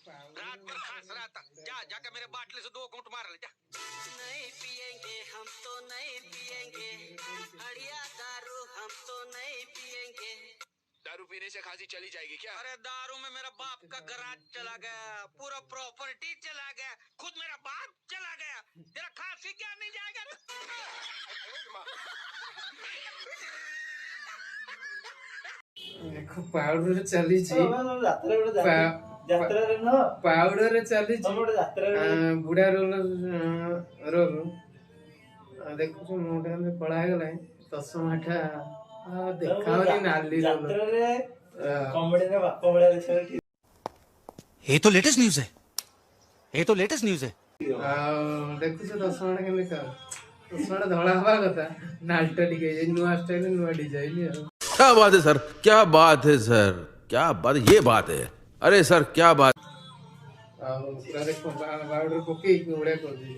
रात भर खांस रहा था। जा जाके मेरे बाटले से 2 घूंट मार ले जा। नहीं पिएंगे हम तो नहीं पिएंगे, हड़िया दारू हम तो नहीं पिएंगे। दारू पीने से खांसी चली जाएगी क्या? अरे दारू में मेरा बाप का गराज चला गया, पूरा प्रॉपर्टी चला गया, खुद मेरा बाप चला गया, तेरा खांसी क्या नहीं जाएगा? देखो पाउडर चली पाउडर चली बुढ़ा रोल देखो मोटे कड़ा गला चषमाटा देखा नाली ये तो लेटेस्ट न्यूज़ है, ये तो लेटेस्ट न्यूज़ है। देखु चषमाटा के चषमाटा धड़ा हवा कथा नालटा टिके नुआ स्टाइल नुआ डिजाइन। क्या बात है सर, क्या बात है सर, क्या बात, ये बात है। अरे सर क्या बात। देखो पाउडर पकई उड़ा कर दी।